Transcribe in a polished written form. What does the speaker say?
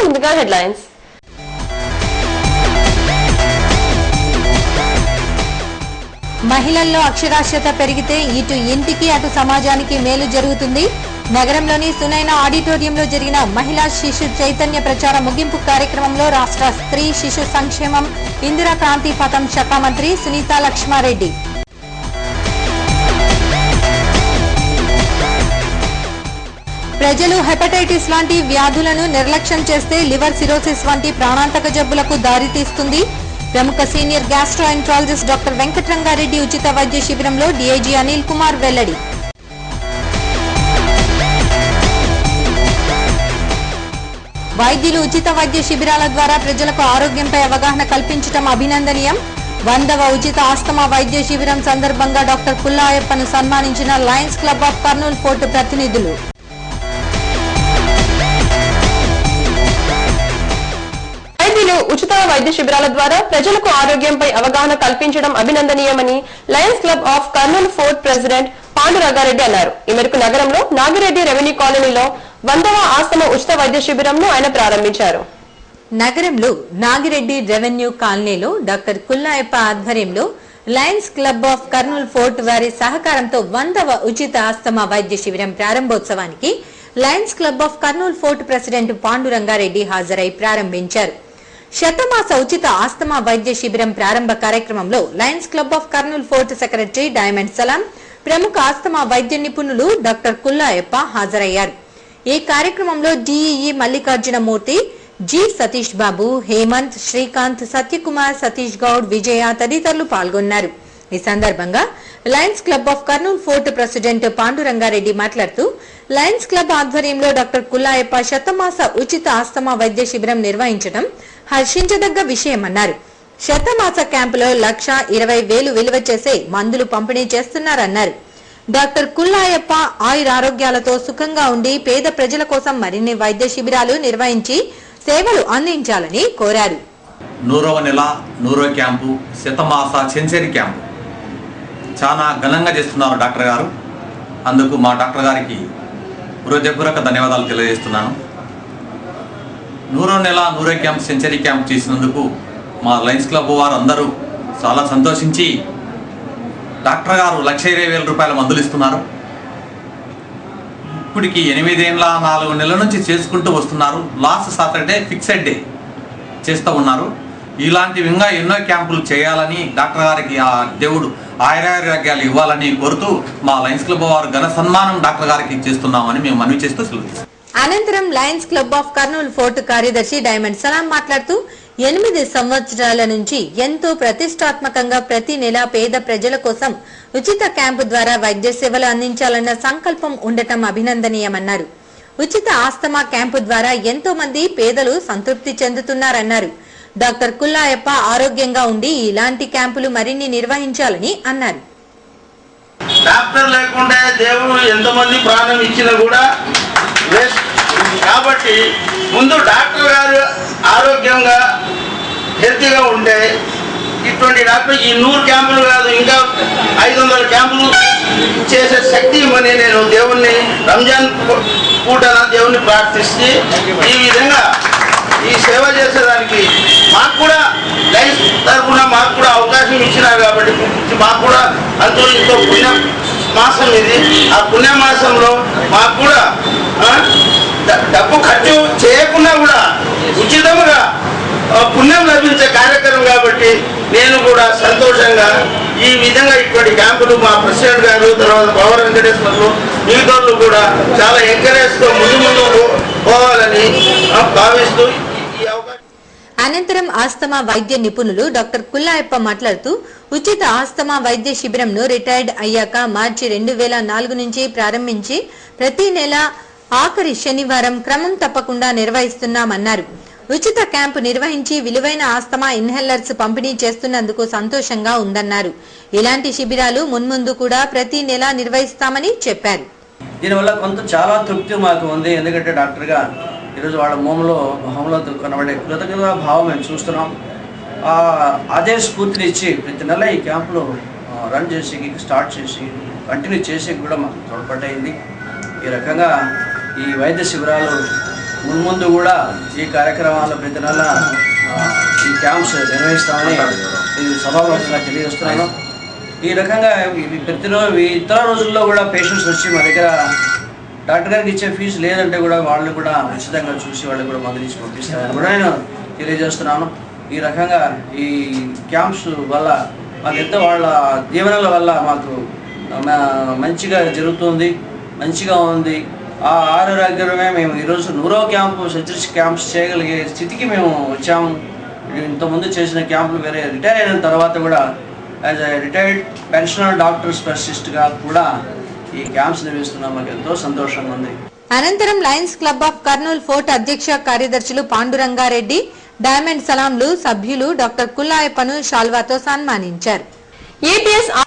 ముందుగా హెడ్లైన్స్. మహిళల్లో అక్షరాస్యత పెరిగితే ఇటు ఇంటికి అటు సమాజానికి మేలు జరుగుతుంది. నగరంలోని సునైన ఆడిటోరియంలో జరిగిన మహిళా శిశు చైతన్య ప్రచార ముగింపు కార్యక్రమంలో రాష్ట్ర స్త్రీ శిశు సంక్షేమం ఇందిరా క్రాంతి పథం శాఖ మంత్రి సునీతా లక్ష్మారెడ్డి. ప్రజలు హెపటైటిస్ లాంటి వ్యాధులను నిర్లక్ష్యం చేస్తే లివర్ సిరోసిస్ వంటి ప్రాణాంతక జబ్బులకు దారితీస్తుంది. ప్రముఖ సీనియర్ గ్యాస్ట్రోఎంట్రాలజిస్ట్ డాక్టర్ వెంకటరంగారెడ్డి ఉచిత వైద్య శిబిరంలో డీఐజీ అనిల్ కుమార్ వెల్లడి. వైద్యులు ఉచిత వైద్య శిబిరాల ద్వారా ప్రజలకు ఆరోగ్యంపై అవగాహన కల్పించడం అభినందనీయం. 100వ ఉచిత ఆస్తమా వైద్య శిబిరం సందర్భంగా డాక్టర్ పుల్లాయప్పను సన్మానించిన lions club of Kurnool fort ప్రతినిధులు. వైద్యులు ఉచిత వైద్య శిబిరాల ద్వారా ప్రజలకు ఆరోగ్యంపై అవగాహన కల్పించడం అభినందనీయమని Lions club of Kurnool fort president Panduranga Reddy అన్నారు. ఈ మేరకు నగరంలో నాగిరెడ్డి రెవెన్యూ కాలనీలో 100వ ఆస్తమా ఉచిత వైద్య శిబిరంను ఆయన ప్రారంభించారు. నగరంలో నాగిరెడ్డి రెవెన్యూ కాలనీలో డాక్టర్ కుల్లాయప్ప ఆధ్వర్యంలో lions club of Kurnool fort వారి సహకారంతో 100వ ఉచిత ఆస్తమా వైద్య శిబిరం ప్రారంభోత్సవానికి lions club of Kurnool fort president Pandurangareddy హాజరై ప్రారంభించారు. శతమాస ఉచిత ఆస్తమా వైద్య శిబిరం ప్రారంభ కార్యక్రమంలో lions club of Kurnool fort secretary diamond Salam, ప్రముఖ ఆస్తమా వైద్య నిపుణులు డాక్టర్ కుల్లాయప్ప హాజరయ్యారు. ఈ కార్యక్రమంలో డిఈఈ మల్లికార్జునమూర్తి, జి సతీష్ బాబు, హేమంత్, శ్రీకాంత్, సత్యకుమార్, సతీష్ గౌడ్, విజయ తదితరులు పాల్గొన్నారు. ఈ సందర్భంగా Lions club of Kurnool fort president Panduranga Reddy మాట్లాడుతూ లయన్స్ క్లబ్ ఆధ్వర్యంలో డాక్టర్ కుల్లాయప్ప శతమాస ఉచిత ఆస్తమా వైద్య శిబిరం నిర్వహించడం హర్షించదగ్గ విషయమన్నారు. శతమాస క్యాంపులో 1,20,000 విలువ చేసే మందులు పంపిణీ చేస్తున్నారన్నారు. డాక్టర్ కుల్లాయప్ప ఆయురారోగ్యాలతో సుఖంగా ఉండి పేద ప్రజల కోసం మరిన్ని వైద్య శిబిరాలు నిర్వహించి సేవలు అందించాలని కోరారు. 100వ నెల 100వ క్యాంపు, శతమాస సెంచరీ క్యాంపు చాలా ఘనంగా చేస్తున్నారు డాక్టర్ గారు. అందుకు మా డాక్టర్ గారికి హృదయపూర్వక ధన్యవాదాలు తెలియజేస్తున్నాను. 100వ నెల 100వ క్యాంప్, సెంచరీ క్యాంప్ చేసినందుకు మా లయన్స్ క్లబ్ వారు అందరూ చాలా సంతోషించి డాక్టర్ గారు 1,20,000 రూపాయల మందులు ఇస్తున్నారు. ఇప్పటికి 8 ఏళ్ళ 4 నెలల నుంచి చేసుకుంటూ వస్తున్నారు. లాస్ట్ సాటర్డే ఫిక్సెడ్ డే చేస్తూ ఉన్నారు. ఇలాంటివి ఇంకా ఎన్నో క్యాంపులు చేయాలని డాక్టర్ గారికి ఆ దేవుడు ఆయురారోగ్యాలు ఇవ్వాలని కోరుతూ మా లయన్స్ క్లబ్ వారు ఘన సన్మానం డాక్టర్ గారికి చేస్తున్నామని మేము మనవి చేస్తూ సెలవు. అనంతరం lions club of Kurnool fort కార్యదర్శి డైమండ్ సలాం మాట్లాడుతూ 8 సంవత్సరాల నుంచి ఎంతో ప్రతిష్టాత్మకంగా ప్రతి నెల పేద ప్రజల కోసం ఉచిత క్యాంపు ద్వారా వైద్య సేవలు అందించాలన్న సంకల్పం ఉండటం అభినందనీయమన్నారు. ఉచిత ఆస్తమా క్యాంపు ద్వారా ఎంతో మంది పేదలు సంతృప్తి చెందుతున్నారన్నారు. డాక్టర్ కుల్లాయప్ప ఆరోగ్యంగా ఉండి ఇలాంటి క్యాంపులు మరిన్ని నిర్వహించాలని అన్నారు. డాక్టర్ లేకుండా దేవుడు ఎంతమంది ప్రాణం ఇచ్చినా కూడా వేస్ట్. కాబట్టి ముందు డాక్టర్ గారు ఆరోగ్యంగా హెల్తీగా ఉంటే ఇటువంటి డాక్టర్ ఈ 100 క్యాంపులు కాదు ఇంకా 500 క్యాంపులు చేసే శక్తి ఇవ్వని నేను దేవుణ్ణి రంజాన్ పూటన దేవుణ్ణి ప్రార్థిస్తే ఈ విధంగా ఈ సేవ చేసేదానికి మాకు కూడా లైఫ్ తరఫున మాకు కూడా అవకాశం ఇచ్చినారు. కాబట్టి మాకు కూడా అంతో ఇంతో పుణ్య మాసం ఇది. ఆ పుణ్య మాసంలో మాకు కూడా డబ్బు ఖర్చు చేయకుండా కూడా ఉచితంగా పుణ్యం లభించే కార్యక్రమం కాబట్టి నేను కూడా సంతోషంగా ఈ విధంగా ఇటువంటి క్యాంపులు మా ప్రెసిడెంట్ గారు, తర్వాత పవర్ వెంకటేశ్వర్లు, మిగతాళ్ళు కూడా చాలా ఎంకరేజ్తో ముందు పోవాలని భావిస్తూ ఈ అవకాశం. అనంతరం ఆస్తమా వైద్య నిపుణులు డాక్టర్ కుల్లాయప్ప మాట్లాడుతూ ఉచిత ఆస్తమా వైద్య శిబిరంను రిటైర్డ్ అయ్యాక మార్చి 2004 నుంచి ప్రారంభించి ప్రతి నెల ఆఖరి శనివారం క్రమం తప్పకుండా నిర్వహిస్తున్నామన్నారు. ఉచిత క్యాంపు నిర్వహించి విలువైన ఆస్తమా ఇన్హేలర్స్ పంపిణీ చేస్తున్నందుకు సంతోషంగా ఉందన్నారు. ఇలాంటి శిబిరాలు మున్ముందు కూడా ప్రతి నెల నిర్వహిస్తామని చెప్పారు. దీనివల్ల కొంత చాలా తృప్తి మాకు ఉంది. ఎందుకంటే డాక్టర్గా ఈరోజు వాళ్ళ మొహంలో కనబడే కృతజ్ఞతా భావం మేము చూస్తున్నాం. అదే స్ఫూర్తినిచ్చి ప్రతి నెల ఈ క్యాంపులో రన్ చేసి స్టార్ట్ చేసి కంటిన్యూ చేసి కూడా మాకు తోడ్పడైంది. ఈ రకంగా ఈ వైద్య శిబిరాలు మున్ముందు కూడా ఈ కార్యక్రమాలు ప్రతి నెల ఈ క్యాంప్స్ నిర్వహిస్తామని ఇది సభాముఖంగా తెలియజేస్తున్నాను. ఈ రకంగా ప్రతిరోజు ఇతర రోజుల్లో కూడా పేషెంట్స్ వచ్చి మా దగ్గర డాక్టర్ గారికి ఇచ్చే ఫీజు లేదంటే కూడా వాళ్ళు కూడా ఉచితంగా చూసి వాళ్ళకి కూడా మందులు ఇచ్చి పంపిస్తారని కూడా నేను తెలియజేస్తున్నాను. ఈ రకంగా ఈ క్యాంప్స్ వల్ల మాకెంతో వాళ్ళ దీవెనల వల్ల మాకు మంచిగా జరుగుతుంది, మంచిగా ఉంది. ఆ ఆరోగ్యమే మేము ఈరోజు 100వ క్యాంపు సెంచరీ క్యాంప్స్ చేయగలిగే స్థితికి మేము వచ్చాము. ఇంతకుముందు చేసిన క్యాంపులు వేరే రిటైర్ అయిన తర్వాత కూడా as a retired pensioner doctor స్పెషలిస్ట్గా కూడా ఈ క్యాంప్స్ నిర్వహిస్తున్నాం. మాకు ఎంతో సంతోషంగా ఉంది. అనంతరం lions club of Kurnool fort అధ్యక్ష కార్యదర్శులు పాండురంగారెడ్డి, డైమండ్ సలాంలు సభ్యులు డాక్టర్ కుల్లాయప్పను శాల్వాతో సన్మానించారు. ఏపీఎస్